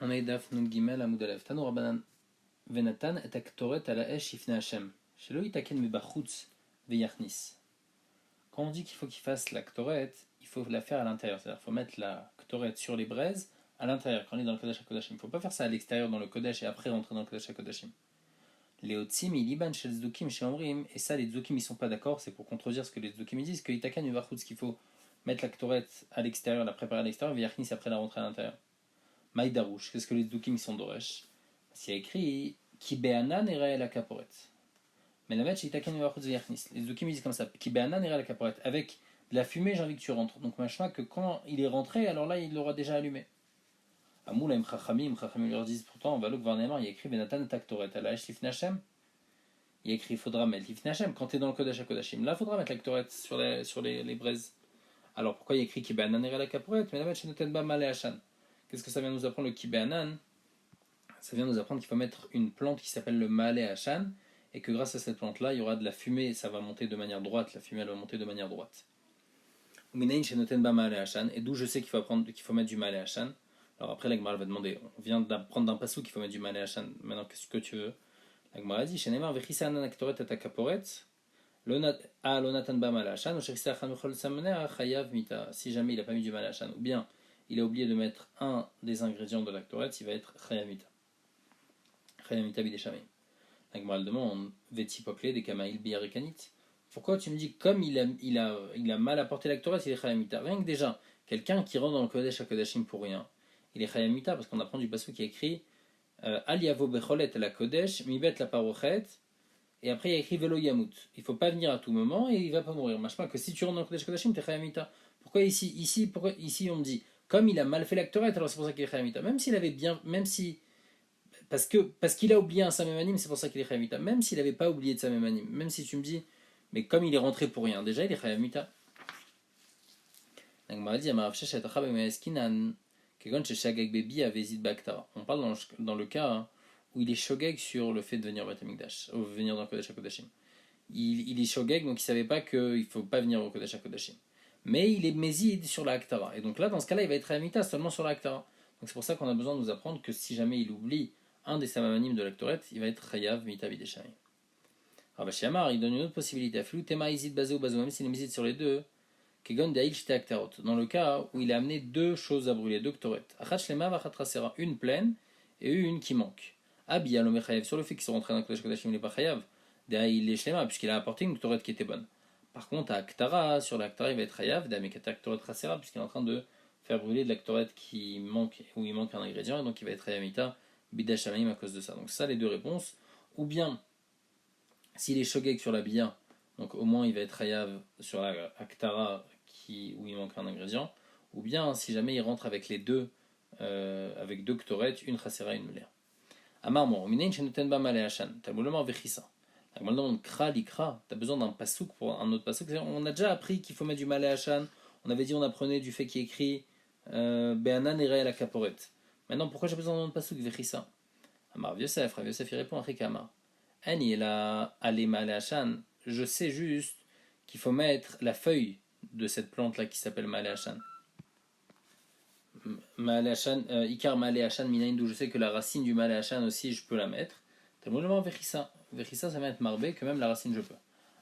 On est Daf Nun Gimel Amud Aleph. Tanu Rabbanan Venatan et Aktoret à la Esh Ifne Hashem. Shelo Itaken Mebachutz Veyachnis. Quand on dit qu'il faut qu'il fasse la Ktoret, il faut la faire à l'intérieur. C'est-à-dire qu'il faut mettre la Ktoret sur les braises à l'intérieur. Quand on est dans le Kodesh HaKodashim, il ne faut pas faire ça à l'extérieur dans le Kodesh et après rentrer dans le Kodesh HaKodashim. Les Otzim, Iliban Shel Zdukim, Shel Omrim, et ça, les Zdukim, ils sont pas d'accord. C'est pour contredire ce que les Zdukim disent que Itaken Mebachutz, qu'il faut mettre la Ktoret à l'extérieur, la préparer à l'extérieur, Veyachnis après la rentrer à l'intérieur. Maïdarouche, qu'est-ce que les Zdukim sont d'Oresh? C'est écrit Ki be'anan ere la kaporet. Mais la metch itaken vachutz veyachnis. Les Zdukim disent comme ça Ki be'anan ere la kaporet. Avec de la fumée, j'ai envie que tu rentres. Donc, machin, que quand il est rentré, alors là, il l'aura déjà allumé. Amoulaim chachamim leur disent pourtant, Valok Varnemar, il y a écrit Benatan et Taktoret. À la Esh Lifne Hashem, il y a écrit il faudra mettre Lifne Hashem. Quand tu es dans le Kodesh HaKodashim, là, il faudra mettre la Ktoret sur les braises. Alors, pourquoi il y a écrit Ki be'anan ere la kaporet? Mais la metch noten ba malé Hashan. Qu'est-ce que ça vient nous apprendre le Kibeanan? Ça vient nous apprendre qu'il faut mettre une plante qui s'appelle le Maalé Hashan et que grâce à cette plante-là, il y aura de la fumée, ça va monter de manière droite, la fumée elle va monter de manière droite. Et d'où je sais qu'il faut mettre du Maalé Hashan. Alors après, la Gemara va demander, on vient d'apprendre d'un passou qu'il faut mettre du Maalé Hashan, maintenant qu'est-ce que tu veux? La Gemara dit, Shenemar vechisa anan aktoret et akaporet, lonatan ba Maalé Hashan, ou shechisa achan mechol samnea chayav mita, si jamais il n'a pas mis du Maalé Hashan, ou bien il a oublié de mettre un des ingrédients de la Ktoret, il va être Chayamita. Chayamita bideshamay. La Gemara demande Veti poklé des kamaïl biyarekanit. Pourquoi tu me dis comme il a mal apporté la Ktoret, il est Chayamita? Rien que déjà, quelqu'un qui rentre dans le Kodesh HaKodashim pour rien, il est Chayamita parce qu'on apprend du passage qui est écrit Al yavo becholet la Kodesh, mibet la parochet, et après il y a écrit Velo yamut. Il ne faut pas venir à tout moment et il ne va pas mourir. Machma que si tu rentres dans le Kodesh HaKodashim, tu es Chayamita. Pourquoi ici on me dit comme il a mal fait l'actoret, alors c'est pour ça qu'il est Chayamita. Même s'il avait bien, parce qu'il a oublié un Samemanim, c'est pour ça qu'il est Chayamita. Même s'il n'avait pas oublié de Samemanim, même si tu me dis, mais comme il est rentré pour rien, déjà il est Chayamita. On parle dans le cas où il est shogeg sur le fait de venir au Beth Amikdash, ou venir dans le Kodesh HaKodashim. Il est shogeg, donc il ne savait pas qu'il ne faut pas venir au Kodesh HaKodashim. Mais il est mézid sur la Aktara. Et donc là, dans ce cas-là, il va être Hayamita seulement sur la Aktara. Donc c'est pour ça qu'on a besoin de nous apprendre que si jamais il oublie un des samamanim de l'Aktoret, il va être Chayav Mita Bideshami. Ravashi Amar, il donne une autre possibilité. Afilou Tema Izid Bazou Bazou, même s'il est mézid sur les deux, Kegon Daïl Shte Aktarot. Dans le cas où il a amené deux choses à brûler, deux Ktoret. Achat Shlema Vachat Rasera, une pleine et une qui manque. Abi Alomé Chayav, sur le fait qu'ils sont rentrés dans le Kodesh Kodashim, il n'est pas Chayav. Daïl Shlema, puisqu'il a apporté une Ktoret qui était bonne. Par contre, à Aktara, sur l'Aktara, il va être Hayav, d'Amekata Aktoret Rasera, puisqu'il est en train de faire brûler de l'Aktoret qui manque, où il manque un ingrédient, et donc il va être Hayamita, Bidashamaim à cause de ça. Donc, ça, les deux réponses. Ou bien, s'il est Shogeg sur la Bia, donc au moins il va être Hayav sur la Aktara, où il manque un ingrédient. Ou bien, si jamais il rentre avec les deux, avec deux Ktoret, une Rasera et une Mler. Amar Mor, Minain Shenoten Ba Malé Hashan, Talmoulemar Vechissa. Tu as besoin d'un pasouk pour un autre pasouk. On a déjà appris qu'il faut mettre du Malé Hashan. On avait dit on apprenait du fait qu'il est écrit Be'anan ere la kaporet. Maintenant, pourquoi j'ai besoin d'un autre pasouk Vechissa? Amar Yosef il répond à Rikama. Ani la ale Malé Hashan. Je sais juste qu'il faut mettre la feuille de cette plante là qui s'appelle Malé Hashan. Malé Hashan, Ikar Malé Hashan minayin, d'où je sais que la racine du Malé Hashan aussi je peux la mettre. Talmoulemar Vechissa. Vechissa, ça va être marbé, que même la racine je peux.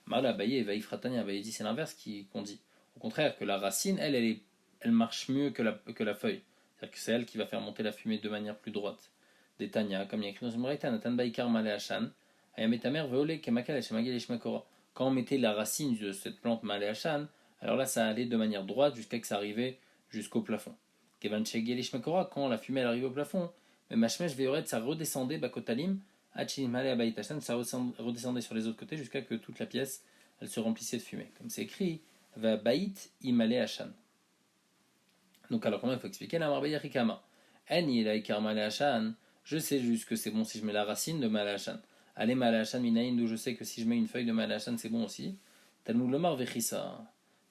Mal Abaye et Vaïfratania, Abaye dit c'est l'inverse qu'on dit. Au contraire, que la racine, elle marche mieux que la feuille. C'est-à-dire que c'est elle qui va faire monter la fumée de manière plus droite. Des Tanya, comme il y a écrit dans une Braïta, Natan Baïkar Malé Hashan, Ayametamer Veole Kemakal Shemagel Ishmakora. Quand on mettait la racine de cette plante Malé Hashan, alors là ça allait de manière droite jusqu'à que ça arrivait jusqu'au plafond. Kevan Shegel Ishmakora, quand la fumée elle arrivait au plafond, mais Mashmesh Veoret, ça redescendait Bakotalim. Ça redescendait sur les autres côtés jusqu'à que toute la pièce elle se remplissait de fumée. Comme c'est écrit, va baït imale hashan. Donc alors comment il faut expliquer la marbeya rikama? Ani la ikarmale hashan. Je sais juste que c'est bon si je mets la racine de male hashan. Allez male hashan minayin, d'où je sais que si je mets une feuille de male hashan c'est bon aussi. Talmud lomar vechissa.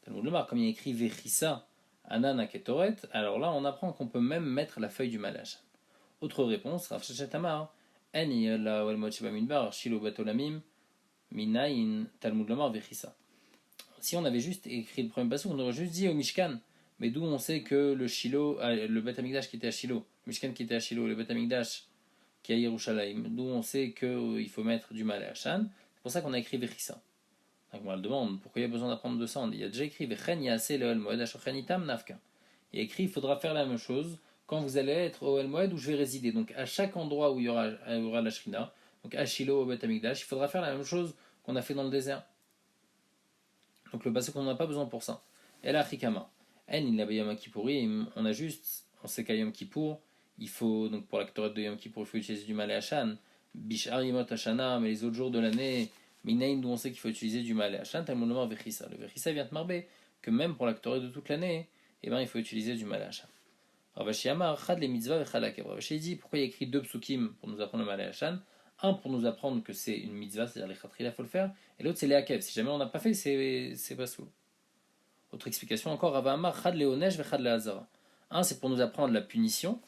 Talmud lomar, comme il y a écrit vechissa anana ketoret, alors là on apprend qu'on peut même mettre la feuille du male hashan. Autre réponse, Rav Shechet Amar. Si on avait juste écrit le premier passage, on aurait juste dit au Mishkan Mais d'où on sait que le Shiloh, le Beth Amikdash qui était à Shiloh, le Mishkan qui était à Shiloh, le Beth Amikdash qui est à Yerushalayim, d'où on sait qu'il faut mettre du mal à Hachan. C'est pour ça qu'on a écrit Vechissa. Donc on le demande pourquoi il y a besoin d'apprendre de ça. Il y a déjà écrit Vechen Yase le El Moed Ashochan Itam Nafka. Il y a écrit il faudra faire la même chose quand vous allez être au El Moed où je vais résider. Donc à chaque endroit où il y aura la Shrina, donc à Shiloh, au Beth Amikdash, il faudra faire la même chose qu'on a fait dans le désert. Donc le pasuk on n'a pas besoin pour ça. Et là, Chikama. En il n'a Yom Kippourim, on a juste, on sait qu'à Yom Kippour, il faut, donc pour la Ktoret de Yom Kippour, il faut utiliser du Malé Hachan. Bishar Yimot Hashana, mais les autres jours de l'année, Minaïm, d'où on sait qu'il faut utiliser du Malé Hachan, Talmud Lomar Vechissa. Le Vechissa vient de marber que même pour la Ktoret de toute l'année, eh ben, il faut utiliser du Malé Hachan. Ravashi Amar, Chad les mitzvah vechalakev. Ravashi dit pourquoi il y a écrit deux psukim pour nous apprendre le Malé Hachan. Un pour nous apprendre que c'est une mitzvah, c'est-à-dire les khatrila, il faut le faire, et l'autre c'est les hakev. Si jamais on n'a pas fait, c'est pas sous. Autre explication encore, Rava Amar, Chad le onesh vechad le hazara. Un c'est pour nous apprendre la punition,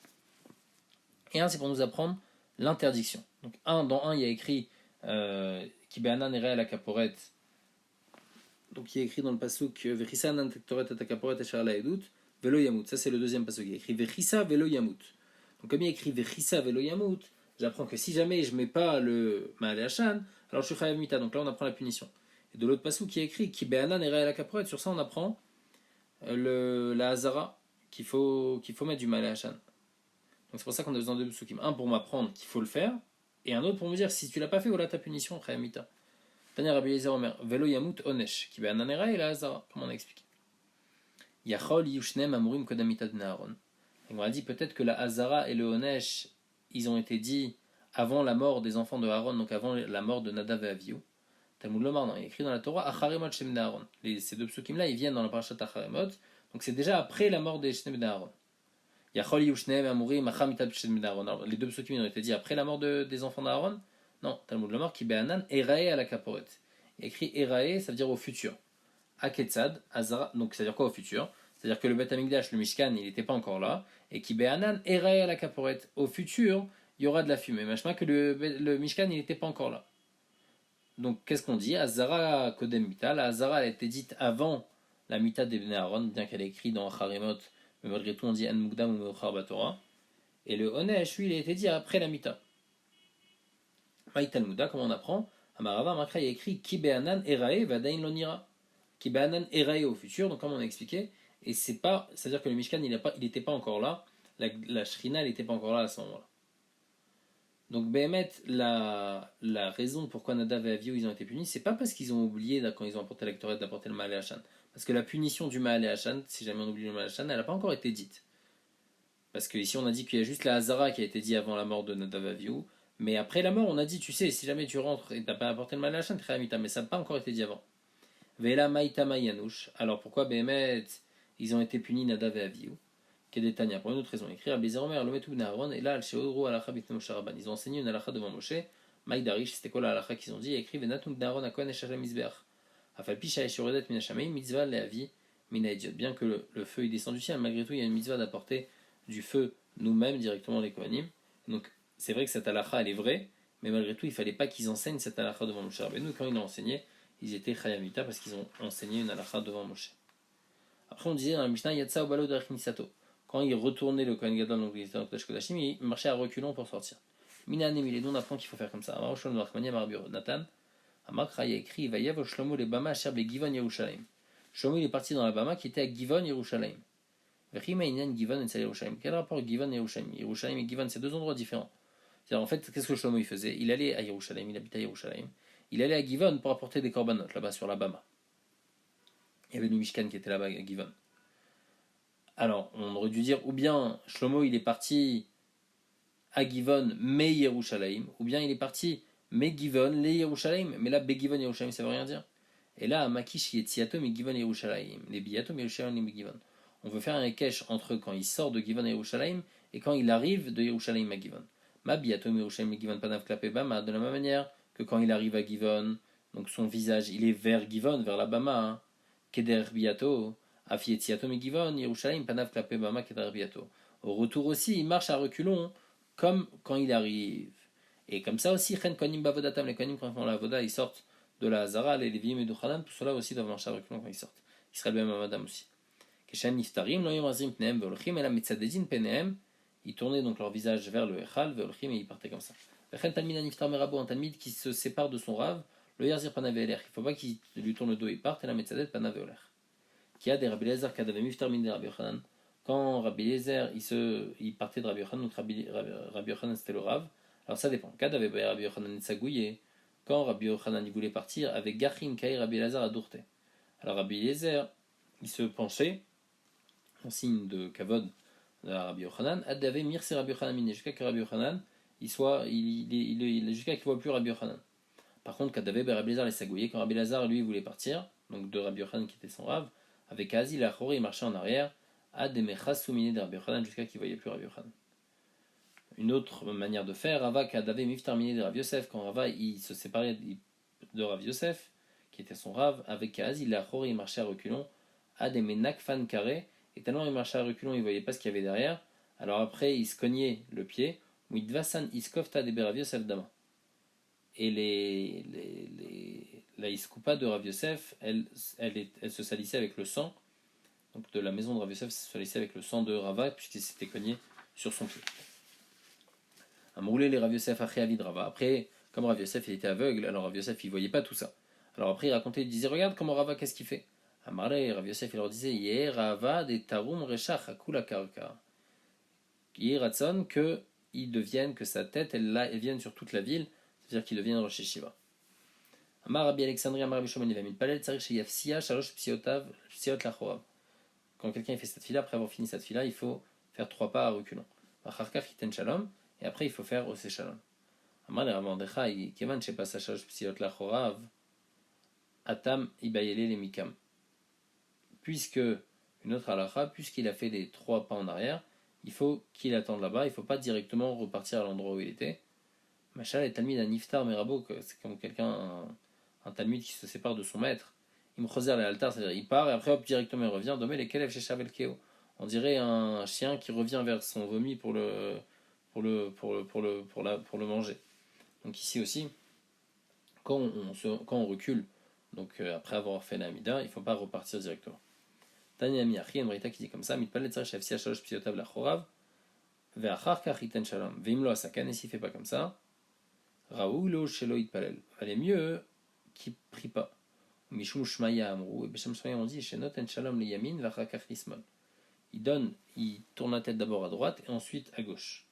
et un c'est pour nous apprendre l'interdiction. Donc dans un il y a écrit Kibeanan ere la kaporet. Donc il y a écrit dans le pasuk Vechissa nan tektoret et kaporet et la edut velo yamut. Ça c'est le deuxième pasuk. Il y a écrit Vechissa velo yamut. Donc comme il y a écrit Vechissa velo yamut, j'apprends que si jamais je mets pas le Ma'ale Hachan, alors je suis chayav mita. Donc là on apprend la punition. Et de l'autre pasuk qui est écrit Kibeanan ere la kaporet. Sur ça on apprend la hazara qu'il faut mettre du Ma'ale Hachan. Donc c'est pour ça qu'on a besoin de deux psukim. Un pour m'apprendre qu'il faut le faire, et un autre pour me dire si tu l'as pas fait, voilà ta punition, Chayamita. Tania Rabbi Eliezer Omer, Velo Yamut Onesh, qui ben Anera et la Hazara, comme on a expliqué. Yachol Yushnem Amurim Kodamita de Naharon. On a dit peut-être que la Hazara et le Onesh, ils ont été dits avant la mort des enfants de Aaron, donc avant la mort de Nadav et Avihu. Talmud Lomar, non, il est écrit dans la Torah, Acharemot Shem Naharon. Ces deux psukim-là, ils viennent dans la parashat Acharemot, donc c'est déjà après la mort des Shem Naharon. Les deux psukim ont été dit après la mort des enfants d'Aaron. Non, Talmud Lomar qui be'anan erae à la kaporet. Écrit erae, ça veut dire au futur. Aketzad, Azara, donc ça veut dire quoi au futur? C'est-à-dire que le Beth Amikdash, le Mishkan, il n'était pas encore là. Et qui be'anan erae à la kaporet. Au futur, il y aura de la fumée. Machma que le Mishkan, il n'était pas encore là. Donc qu'est-ce qu'on dit? Azara Kodem Mita. La Azara, elle a été dite avant la Mita des Bnei Aaron, bien qu'elle est écrite dans Harimot. Mais malgré tout, on dit An Mukdam ou Meuchar Batora. Et le Onesh, lui, il a été dit après la Mita. Maï Talmuda, comme on apprend, Amarava Makra, il y a écrit Kibeanan Erae Vadain Lonira. Kibeanan Erae au futur, donc comme on a expliqué. Et c'est pas, c'est-à-dire que le Mishkan, il n'était pas encore là. La Shrina, elle n'était pas encore là à ce moment-là. Donc, Behemet, la raison pourquoi Nadav et Avihu ils ont été punis, c'est pas parce qu'ils ont oublié quand ils ont apporté la Ktoret d'apporter le Ma'ale Hachan. Parce que la punition du Ma'ale Hachan, si jamais on oublie le Ma'ale Hachan, elle n'a pas encore été dite. Parce que ici on a dit qu'il y a juste la Hazara qui a été dit avant la mort de Nadav et Avihu. Mais après la mort, on a dit, tu sais, si jamais tu rentres et t'as pas apporté le Ma'ale Hachan, mais ça n'a pas encore été dit avant. Vela Maïtama Yanouch. Alors pourquoi Behemet, ils ont été punis Nadav et Avihu? Kedetania, pour une autre raison. Écrit Rabbi Zeromer, le Metou Aaron, et là, al Sheodro alacha bifne Moshe Rabban. Ils ont enseigné une alacha devant Moshe. Maïdarish, c'était quoi la alacha qu'ils ont dit? Écrit Venatum Aaron a Kohen Eshachem Mizbeach. Afalpi Shae Shoredet Minashamei, mitzvah leavi minaïdiot. Bien que le feu il descend du ciel, malgré tout, il y a une mitzvah d'apporter du feu nous-mêmes directement les Kohanim. Donc, c'est vrai que cette alacha elle est vraie, mais malgré tout, il fallait pas qu'ils enseignent cette alacha devant Moshe Rabbeinu. Quand ils l'ont enseigné, ils étaient chayamita parce qu'ils ont enseigné une alacha devant Moshe. Après, on disait dans la Mishnah, Yatsa Obalo Derech Nisato. Quand il retournait le Kohen Gadol, donc il était dans Kodesh Kodashim, il marchait à reculons pour sortir. Minanem, il est donc on apprend qu'il faut faire comme ça. Amar Shlomo Nachmania Marbiro Nathan, Amar Kraya écrit, Vayav Shlomo le Bama Asher be Givon Yerushalayim. Shlomo il est parti dans la Bama qui était à Givon Yerushalayim. Vechima Inyan Givon et Yerushalayim. Quel rapport Givon et Yerushalayim? Yerushalayim et Givon, c'est deux endroits différents. C'est-à-dire en fait, qu'est-ce que Shlomo il faisait? Il allait à Yerushalayim, il habitait à Yerushalayim. Il allait à Givon pour apporter des korbanot là-bas sur la Bama. Il y avait le Mishkan qui était là-bas à Givon. Alors, on aurait dû dire, ou bien Shlomo il est parti à Givon, mais Yerushalayim, ou bien il est parti, mais Givon, les Yerushalayim, mais là, Begivon Yerushalayim, ça veut rien dire. Et là, à Makish, il est Tziatom et Givon Yerushalayim, les Biyatom Yerushalayim et Givon. On veut faire un kesh entre quand il sort de Givon à Yerushalayim et quand il arrive de Yerushalayim à Givon. Ma Biyatom Yerushalayim et Givon Panav Klapé Bama, de la même manière que quand il arrive à Givon, donc son visage, il est vers Givon, vers la Bama, hein. Keder Biyato. Au retour aussi, il marche à reculons, comme quand il arrive. Et comme ça aussi, les kohanim quand ils font la voda, ils sortent de la Hazara, les Léviim et du Khanan, tout cela aussi doivent marcher à reculons quand ils sortent. Israël ben Madame aussi. Keshem niftarim, lo yomazrim pnehem veolchim, ela metzadedin penehem. Ils tournaient donc leur visage vers le Echal, veolchim, et ils partaient comme ça. Vechen talmid niftar merabo, un talmid qui se sépare de son rave, le yarzir panav ve'eler. Il ne faut pas qu'il lui tourne le dos et parte, et la metzaded panav ve'oler. Qui a des Rabbi Eliezer kadave miftar min de Rabbi Yochanan. Quand Rabbi Eliezer il partait de Rabbi Yochanan, donc Rabbi Yochanan c'était le rave. Alors ça dépend. Kadave Rabbi Yochanan tsagouye. Quand Rabbi Yochanan il voulait partir avec Gachim Kai Rabbi Eliezer à Dourte. Alors Rabbi Eliezer il se penchait en signe de kavod de Rabbi Yochanan. Adave mirse Rabbi Yochanan miné jusqu'à que Rabbi Yochanan jusqu'à qu'il voit plus Rabbi Yochanan. Par contre Kadave Rabbi Eliezer les sagouye. Quand Rabbi Eliezer lui voulait partir, donc de Rabbi Yochanan qui était son rave. Avec Azi, la Choré, il marchait en arrière, à des mechas souminés de Rabbi Yochanan jusqu'à qu'il ne voyait plus Rabbi Yochanan. Une autre manière de faire, Rava Kadave miftarminé de Rabbi Yosef, quand Rava il se séparait de Rabbi Yosef, qui était son rave, avec Azi, la Choré, il marchait à reculons, à des menakfan carré, et tellement il marchait à reculons, il ne voyait pas ce qu'il y avait derrière, alors après il se cognait le pied, Midvasan iskofta de Rabbi Yosef dama. Et la iskoupa de Rav Yosef, elle se salissait avec le sang, donc de la maison de Rav Yosef, se salissait avec le sang de Rava, puisqu'il s'était cogné sur son pied. Amroulé les Rav Yosef après Avid Rava. Après, comme Rav Yosef il était aveugle, alors Rav Yosef il voyait pas tout ça. Alors après il racontait, il disait regarde comment Rava qu'est-ce qu'il fait. Amarle Rav Yosef il leur disait Yeh Rava de Tarum Reshach Akula Karka. Yeh Ratson que il devienne, que sa tête elle vienne sur toute la ville. C'est-à-dire qu'il devient Rosh Yeshiva. Amar Rabbi Alexandri, Amar Rabbi Shimon, il va mis le palais, c'est-à-dire chez Yafsia, Shalosh Psiot Lachorav. Quand quelqu'un fait cette fila, après avoir fini cette fila, il faut faire 3 pas à reculons. Acharkaf Hiten Shalom, et après il faut faire Ose Shalom. Amar le Rav Mordechai, Kevan Shepas Shalosh Psiot Lachorav, Atam Ibayele le Mikam. Puisque, une autre halakha, puisqu'il a fait les 3 pas en arrière, il faut qu'il attende là-bas, il ne faut pas directement repartir à l'endroit où il était. Machal est talmid un niftar merabo, c'est comme quelqu'un, un talmid qui se sépare de son maître. Il me choser les altar, c'est-à-dire il part et après hop directement il revient. Domé les kelev chez Shavel Keo. On dirait un chien qui revient vers son vomi pour le manger. Donc ici aussi, quand on recule, donc après avoir fait la mida, il ne faut pas repartir directement. Tani Amiachi, une brita qui dit comme ça, mitpalet tzar shafsia shalosh psiotav la chorav, ve'achar kach iten shalom, ve'imlo asakan, et s'il ne fait pas comme ça, Raoulo shelo itpalel. Valait mieux qu'il prie pas. Mishum shmaya amrou. Et Beshem Shmaya on dit shenot en shalom le yamin vachakach lismon. Il tourne la tête d'abord à droite et ensuite à gauche.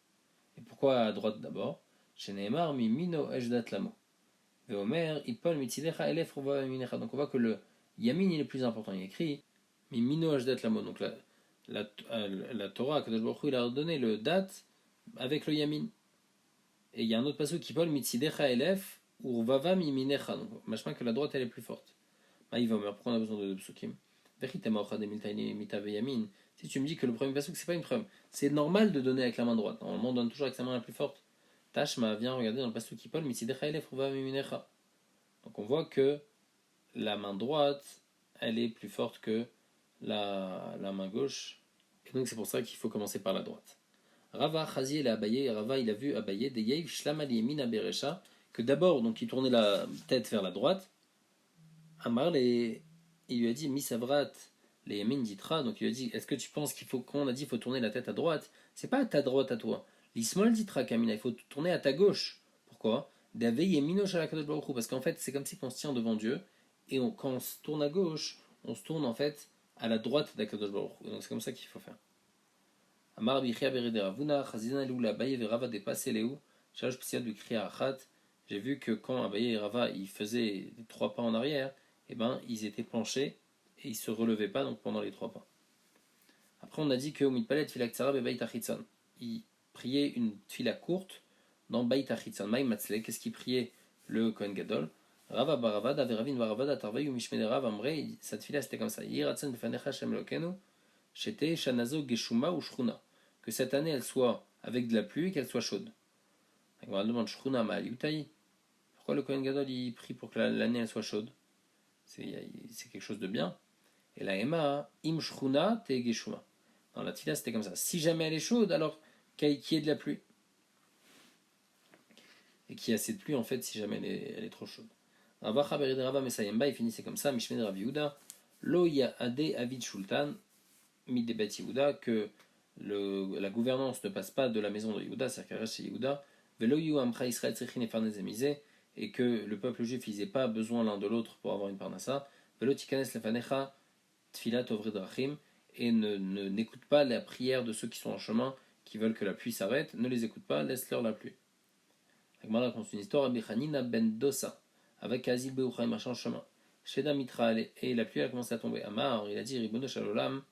Et pourquoi à droite d'abord? Sheneemar mi mino ejdat lamo. Veomer ipol mitzidecha elef ruva minecha. Donc on voit que le yamin il est le plus important. Il écrit mi mino ejdat lamo. Donc la Torah, Kadosh Baruch Hu, il a donné le date avec le yamin. Et il y a un autre passage qui parle mitzidecha elef urvava miminecha. Donc, machma que la droite elle est plus forte. Maïvomer, pourquoi on a besoin de deux psukim? Si tu me dis que le premier passage c'est pas une preuve, c'est normal de donner avec la main droite. Normalement on donne toujours avec sa main la plus forte. Tashma vient regarder dans le passage qui parle mitzidecha elef urvava miminecha. Donc on voit que la main droite elle est plus forte que la main gauche. Et donc c'est pour ça qu'il faut commencer par la droite. Rava Chazi et Abaye, Rava il a vu Abaye de Yev Shlama Yemina Beresha, que d'abord donc il tournait la tête vers la droite. Amar il lui a dit Misavrat les Yemin Ditra, donc il lui a dit est-ce que tu penses qu'il faut, quand on a dit il faut tourner la tête à droite, c'est pas à ta droite à toi. L'Ismol Ditra Kamina, il faut tourner à ta gauche. Pourquoi? Dave Yemino Shalakadosh Baruch Hu, parce qu'en fait c'est comme si on se tient devant Dieu et quand on se tourne à gauche, on se tourne en fait à la droite d'Akadosh Baruch Hu. Donc c'est comme ça qu'il faut faire. Amar bichia berede ravuna, chazina lula Abaye et Rava dépassé léou, shalosh psiad du kriya achat. J'ai vu que quand Abaye et Rava ils faisaient les 3 pas en arrière, et ben ils étaient penchés et ils se relevaient pas donc pendant les 3 pas. Après on a dit que mitpalet tfila ktsara be beit achitzon. Il priait une tfila courte dans beit achitzon. Maï matzle, qu'est-ce qu'il priait le Kohen Gadol? Rava baravada veravin baravada tarvayu mishmene Rav amre. Cette tfila c'était comme ça. Yiratzon befanecha shem lokenu. Shete shanazo geshuma ou shruna. Que cette année elle soit avec de la pluie et qu'elle soit chaude. On demande shruna ma'al yutaï. Pourquoi le Kohen Gadol il prie pour que l'année elle soit chaude? C'est quelque chose de bien. Et la Ema, im shruna te geshuma. Dans la tfila c'était comme ça. Si jamais elle est chaude, alors qu'il y ait de la pluie. Et qu'il y ait assez de pluie en fait si jamais elle est trop chaude. Rava Mesayemba il finissait comme ça. Mishmed Rav Yehuda. Lo ya ade avid shultan. Midebet Yehuda, que la gouvernance ne passe pas de la maison de Yehuda, c'est-à-dire qu'elle reste chez Yehuda, Velo Yu Amcha Israël Tzrichin Efarnez Emizeh, et que le peuple juif n'ait pas besoin l'un de l'autre pour avoir une parnassa, Velo Tikanes Lefanecha Tfilat Ovre Drachim, et n'écoute pas la prière de ceux qui sont en chemin, qui veulent que la pluie s'arrête, ne les écoute pas, laisse-leur la pluie. La Gemara raconte une histoire, Rabbi Hanina ben Dosa, avec Azil Beuchaim, marchant en chemin. Sheda Mitra, et la pluie a commencé à tomber. Amar, il a dit, Ribono Shalolam,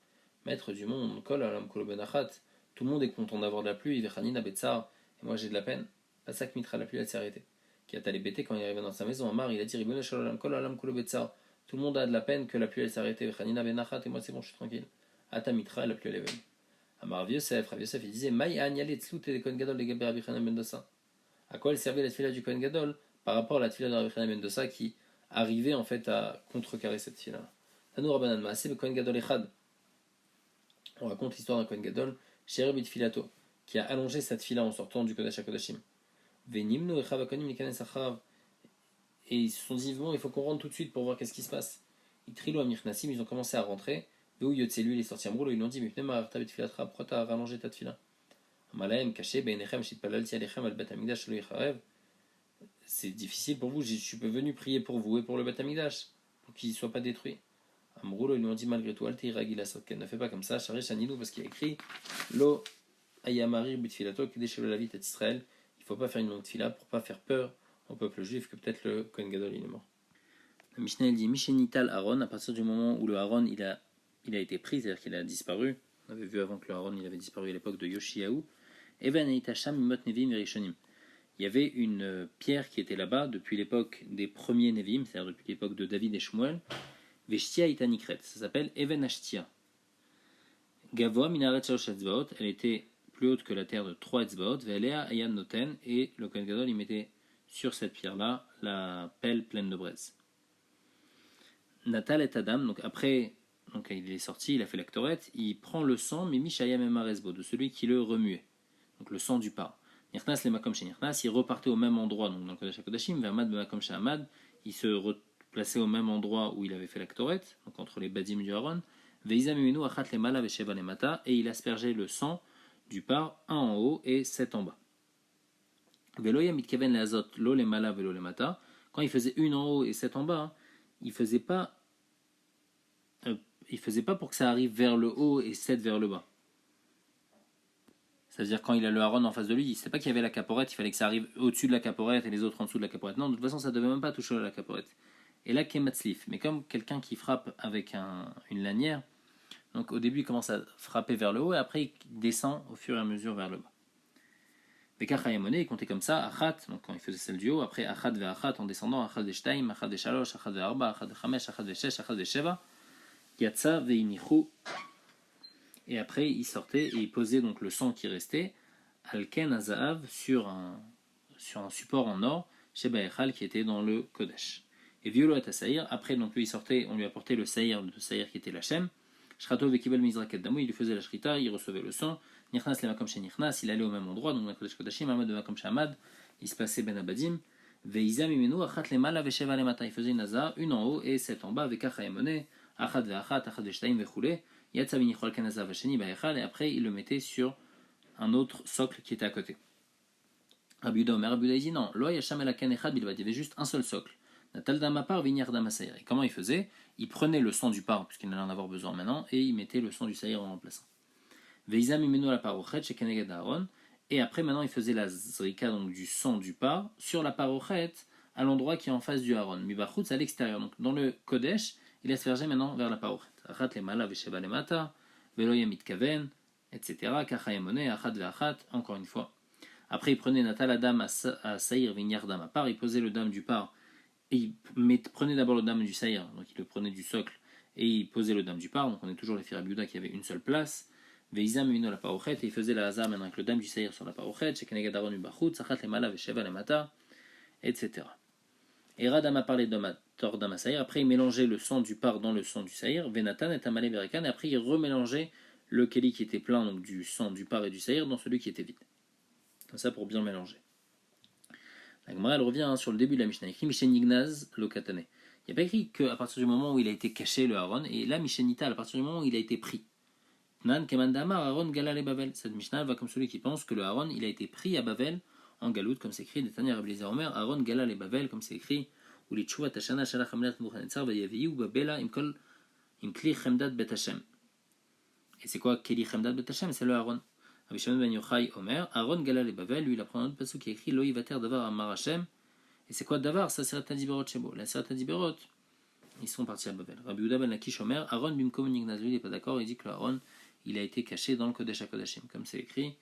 maître du monde, Kol Alam Kolo Ben Achat, tout le monde est content d'avoir de la pluie, Vechanina Betsar, et moi j'ai de la peine. Pasak Mitra, la pluie elle s'est arrêtée. Qui a allé bêter quand il arrivait dans sa maison. Amar, il a dit, Ribono Shalolam, Kol Alam Kolo Betsar, tout le monde a de la peine que la pluie elle s'est arrêtée, Vechanina Ben Achat, et moi c'est bon, je suis tranquille. Ata Mitra, la pluie elle est venue. Amar Rav Yosef, il disait, Maï Anyale Tzlut et Kohen Gadol, les Gaber Rabbi Hanan Ben Dosa. À quoi elle servait la tefila du Kohen Gadol par rapport à la tefila de Rabbi Hanan ben Dosa qui arrivait en fait à contrecarrer cette tefila. Tanu Rabbanan Maaseh be Kohen Gadol Echad. On raconte l'histoire d'un Kohen Gadol, Shereb Filato, qui a allongé cette tefila en sortant du Kodesh HaKodashim. Venimnu Echav Akonim Nikanes Achav. Et ils se sont dit, bon, il faut qu'on rentre tout de suite pour voir qu'est-ce qui se passe. Itrilo Amir Nassim, ils ont commencé à rentrer. Veu Yotse, lui, il est sorti à Mroulo, ils lui ont dit, mais pourquoi t'as rallongé ta tefila? Caché, c'est difficile pour vous, je suis venu prier pour vous et pour le Beth Amikdash, pour qu'il ne soit pas détruit. Amroulo, ils lui ont dit malgré tout, ne fais pas comme ça, Sharish Anilou, parce qu'il y a écrit Lo Ayamari Bitfilato, Kedeshelo Lavit et Israël, il ne faut pas faire une longue tfila pour ne pas faire peur au peuple juif que peut-être le Kohen Gadol il est mort. La Mishnah dit Mishenital Aaron, à partir du moment où le Aaron il a été pris, c'est-à-dire qu'il a disparu. On avait vu avant que le Aaron il avait disparu à l'époque de Yoshiaou. Even Eitacham Mot Nevim Rishonim. Il y avait une pierre qui était là-bas depuis l'époque des premiers Nevim, c'est-à-dire depuis l'époque de David et Shmuel. Veshtia Itanikret, ça s'appelle Even Ashtia. Gavoa Minaret Shalosh Etzbaot, elle était plus haute que la terre de 3 Etzbaot. Ve'alea Ayan Noten, et le Kohen Gadol il mettait sur cette pierre-là la pelle pleine de braise. Natal et Adam, donc après, donc il est sorti, il a fait l'actorette, il prend le sang, Mimi Shayam Emaresbo, de celui qui le remuait. Donc le sang du pas. Nirnas les makom chez Nirnas, il repartait au même endroit, donc dans le Kodesh HaKodashim, vers Mad makom chez Ahmad, il se replaçait au même endroit où il avait fait la Ktoret, donc entre les badim du Aaron, Veizam Imenu achat le mala vesheva le mata, et il aspergeait le sang du par, un en haut et 7 en bas. Veloya mitkaven le azot lo le mala velo le mata, quand il faisait une en haut et 7 en bas, il faisait pas pour que ça arrive vers le haut et 7 vers le bas. C'est-à-dire quand il a le Aaron en face de lui, il ne sait pas qu'il y avait la caporette, il fallait que ça arrive au-dessus de la caporette et les autres en dessous de la caporette. Non, de toute façon, ça ne devait même pas toucher à la caporette. Et là, Kematzlif. Mais comme quelqu'un qui frappe avec une lanière, donc au début, il commence à frapper vers le haut et après, il descend au fur et à mesure vers le bas. Vekachayamone, il comptait comme ça, Achat, donc quand il faisait celle du haut, après Achat ve Achat en descendant, Achat ve Shtaim, Achat ve Shalosh, Achat ve Arba, Achat ve Chamesh, Achat ve Shesh, Achat ve Sheva, Yatsa ve Inichu. Et après, il sortait et il posait donc le sang qui restait, Alken Azahav, sur un support en or, chez Baechal qui était dans le Kodesh. Et Violo et Saïr, après donc lui il sortait, on lui apportait le Saïr qui était la Shem, Shrato Vekibel Mizraket Damou, il lui faisait la Shrita, il recevait le sang, Nirnas le Makom chez Nirnas, il allait au même endroit, donc dans le Kodesh Kodashim, Ahmad de Makom chez Ahmad, il se passait Ben Abadim, Veizam Imenu, Achat le Mala Vesheva le Mata, il faisait une Azar, une en haut et 7 en bas, Vekachayemone, Achat ve Achat, Achat ve Shtaim Vechoule, et après il le mettait sur un autre socle qui était à côté. Rabbi Yehuda Omer, Rabbi Yehuda dit non, il y avait juste un seul socle. Et comment il faisait? Il prenait le sang du par, puisqu'il allait en avoir besoin maintenant, et il mettait le sang du saïr en remplaçant. Et après maintenant il faisait la zrika, donc du sang du par, sur la parochet, à l'endroit qui est en face du Aaron. Mibachutz à l'extérieur, donc dans le Kodesh, il aspergeait maintenant vers la parochet. Achat le mala vesheva le mata, veloya mitkaven, etc. Kachayamone, achat ve'achat, encore une fois. Après, il prenait Natal Adam à Saïr Vignardam à part, il posait le dame du par, et il prenait d'abord le dame du Saïr, donc il le prenait du socle, et il posait le dame du par, donc on est toujours les filles Rabbi Yehuda qui avait une seule place. Veizam Mino la parochet, et il faisait la Hazar maintenant avec le dame du Saïr sur la parochet, Shekenegad Aaron ubachut, achat le mala vesheva le mata, etc. Et Radam a parlé de Tordam Saïr, après il mélangeait le sang du par dans le sang du Saïr, Venatan et Amalé Berekan, et après il remélangeait le keli qui était plein, donc du sang du par et du Saïr, dans celui qui était vide. Comme ça pour bien mélanger. La Gemara elle revient sur le début de la Mishnah. Écrit Mishenignaz Lokatane. Il n'y a pas écrit qu'à partir du moment où il a été caché le Aaron, et là Mishenita à partir du moment où il a été pris. Nan Kemandamar Aaron Galal et Bavel. Cette Mishnah va comme celui qui pense que le Aaron il a été pris à Bavel en galoute, comme c'est écrit des Tanya Rabbi Eliezer Omer, Aaron Galal et Bavel, comme c'est écrit, ou les Tchouva Tashana Shalach Hamlet Nebuchadnezzar Vayaviyu Babela Imkol Imkli Chemdat Bet Hashem. Et c'est quoi Keli Chemdat Bet Hashem? C'est le Aaron. Rabbi Shimon ben Yochai Omer, Aaron Galal et Bavel, lui il apprend un autre passage qui est écrit Lo Yivater Davar Amar Hashem. Et c'est quoi Davar? Ça c'est la Diberot Shebo. La Sirata Diberot, ils sont partis à Bavel. Rabbi Yehuda ben Lakish Omer, Aaron Bimkom Nignazul, il n'est pas d'accord, il dit que le Aaron il a été caché dans le Kodesh HaKodashim, comme c'est écrit.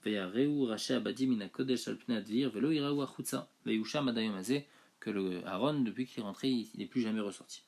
Veyareu Raché Abadi Mina Kodesh Alpne Advir, Velo Iraou Achutza, Veyusha Madayom Azé, que le Aaron, depuis qu'il est rentré, il n'est plus jamais ressorti.